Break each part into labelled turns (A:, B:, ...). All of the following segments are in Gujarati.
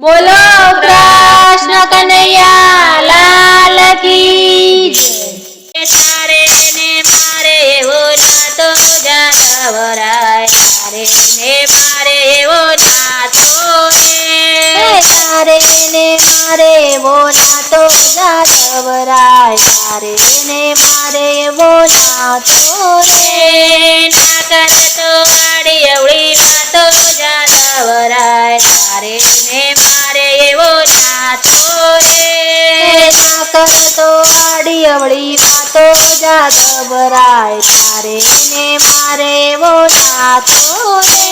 A: બોલો કૃષ્ણ કનૈયા લાલ કી જય।
B: તારે ને મારે એવો નાતો જાદવરાય, તારે ને મારે એવો નાતો રે।
A: તારે ને મારે એવો નાતો જાદવરાય, તારે ને મારે એવો નાતો રે।
B: ના કરતો આડી અવળી વાતો જાદવરાય, તારે ને મારે એવો નાતો રે।
A: ના કરતો આડી અવળી વાતો જાદવરાય, તારે ને મારે એવો નાતો રે।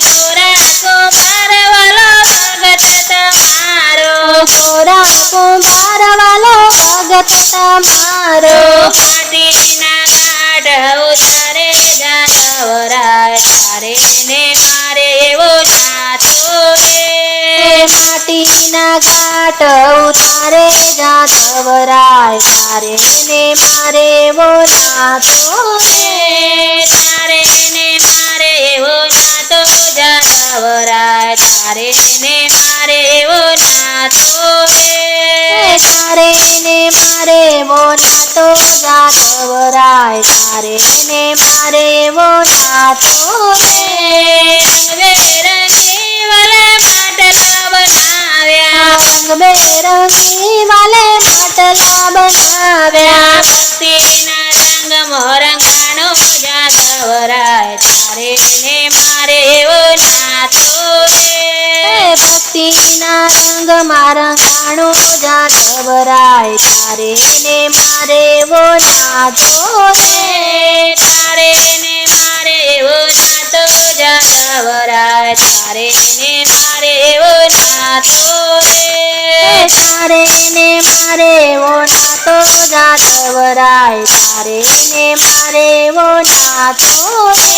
B: ગોરા કુંભાર વાલો ભગત તમારો,
A: ગોરા કુંભાર વાલો ભગત તમારો,
B: માટીના કાઢ ઉતારે જાદવરાય, તારે ને મારે એવો નાતો રે।
A: માટીના ઘાટ ઉતારે જાદવરાય, તારે ને મારે એવો નાતો રે।
B: તારે ને મારે એવો નાતો જાદવરાય, તારે ને મારે એવો નાતો રે।
A: તારે ને મારે એવો નાતો જાદવરાય, તારે ને મારે એવો નાતો રે।
B: રંગબેરંગી વાલે માટલા બનાવ્યા,
A: રંગબેરંગી વાલે માટલા બનાવ્યા,
B: ભક્તિના રંગમાં રંગાણો જાદવરાય, તારે ને મારે એવો નાતો રે।
A: ભક્તિના રંગમાં રંગાણો જાદવરાય, તારે ને મારે એવો નાતો રે।
B: તારે ને મારે એવો નાતો જાદવરાય, તારે ને મારે એવો નાતો રે।
A: તારે ને મારે એવો નાતો જાદવરાય, તારે ને મારે એવો નાતો રે।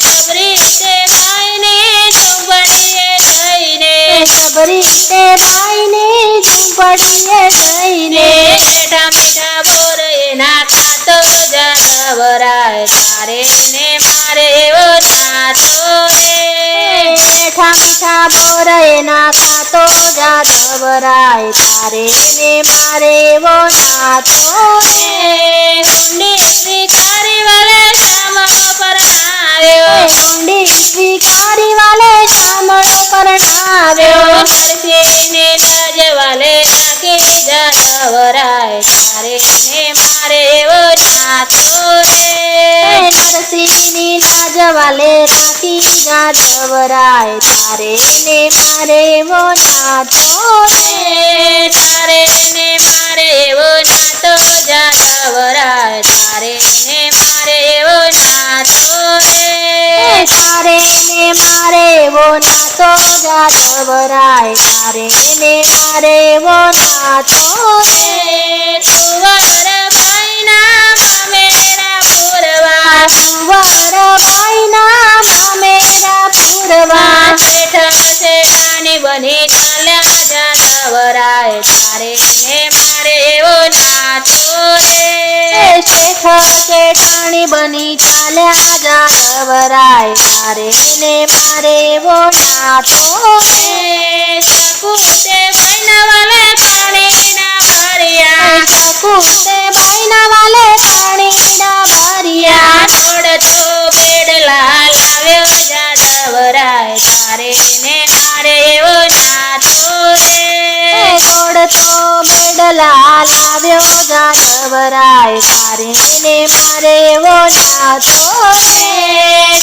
B: સબરી તે ભાઈને ઝૂંપડીએ જઈને,
A: સબરી તે ભાઈને ઝૂંપડીએ જઈને,
B: મીઠા મીઠા બોર એના ખાતો જાદવરાય, તારે ને મારે એવો નાતો રે।
A: મીઠા મીઠા બોર એના ખાતો જાદવરાય, તારે ને મારે એવો નાતો રે।
B: કુંડી સ્વીકારી વાલે શામળો પરણાવ્યો,
A: કુંડી સ્વીકારી વાલે શામળો પરણાવ્યો,
B: નરસિંહને લાજ વાલે રાખી જાદવરાય, તારે ને મારે એવો નાતો રે।
A: નરસિંહની લાજ વાલે રાખી જાદવરાય, તારે ને મારે એવો નાતો રે।
B: તારે ને મારે એવો નાતો જાદવરાય, તારે ને મારે એવો નાતો રે।
A: તારે ને મારે એવો નાતો જાદવરાય, તારે ને મારે એવો નાતો રે।
B: કુંવરબાઈના મામેરા પૂરવા,
A: કુંવરબાઈના મામેરા પૂરવા,
B: શેઠ શેઠાણી બની ચાલ્યા જાદવરાય, તારે ને મારે એવો નાતો રે।
A: શેઠ શેઠાણી બની ચાલ્યા જાદવરાય, તારે ને મારે એવો નાતો રે।
B: શકુતે ભાઈના વાલે પાણીના ભર્યા,
A: શકુતે ભાઈના વાલે પાણીના ભર્યા,
B: દોડતો બેડલા લાવ્યો જાદવરાય, તારે ને મારે એવો નાતો રે।
A: દોડતો બેડલા લાવ્યો જાદવરાય, તારે ને મારે એવો નાતો રે।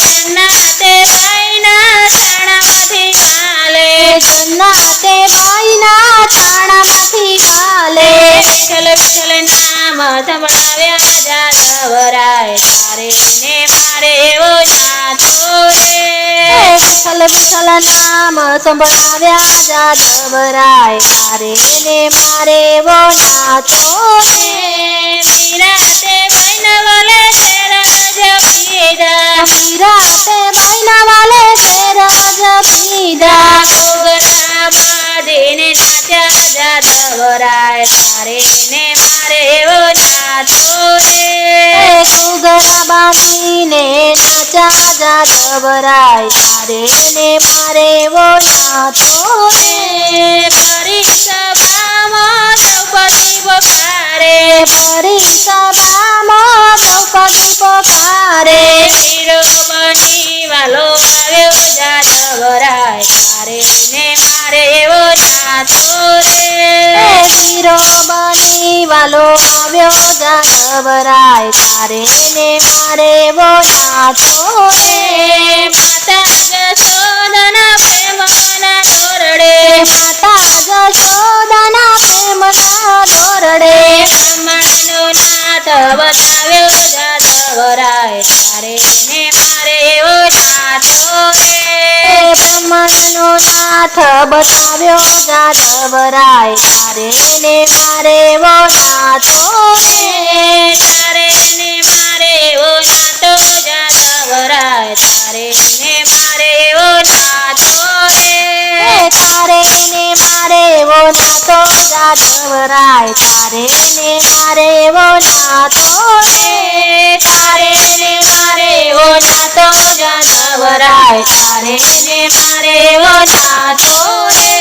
B: જન્નાતે ભાઈના થાણામાંથી કાલે,
A: જન્નાતે ભાઈના થાણામાંથી કાલે,
B: વિઠ્ઠલ વિઠ્ઠલ નામ સંભળાવ્યા જાદવરાય, તારે ને મારે એવો નાતો રે।
A: વિઠ્ઠલ વિઠ્ઠલ નામ સંભળાવ્યા જાદવરાય, તારે ને મારે એવો નાતો રે।
B: નિરાતે ભાઈના વાલે શેરજ પીધા,
A: વિરાતે ભાઈના વાલે શેરજ પીધા,
B: ઘૂઘરા બાંધીને નાચ્યા જાદવરાય, તારે ને મારે એવો નાતો રે।
A: ઘૂઘરા બાંધીને નાચ્યા જાદવરાય, તારે ને મારે એવો નાતો રે।
B: ભરી સભામાં દ્રૌપદી પોકારે
A: ભરી સભામાં દ્રૌપદી પોકારે
B: હીરો બની વાલો આવ્યો જાદવરાય તારે ને મારે એવો નાતો રે
A: વીરો બની વાલો આવ્યો જાદવરાય તારે ને મારે એવો નાતો રે
B: માતા જશોદના પ્રેમના દોરડે
A: માતા જશોદાના પ્રેમના દોરડે
B: બ્રહ્માંડનો નાથ બતાવ્યો જાદવરાય તારે ને મારે એવો નાતો રે
A: બ્રહ્માંડનો નાથ બતાવ્યો જાદવરાય તારે ને મારે એવો નાતો રે
B: તારે ને મારે એવો નાતો જાદવરાય તારે ને મારે એવો નાતો રે
A: તારે ને મારે એવો નાતો જાદવરાય તારે ને મારે એવો નાતો રે
B: તારે ને મારે એવો નાતો જાદવરાય તારે ને મારે એવો નાતો રે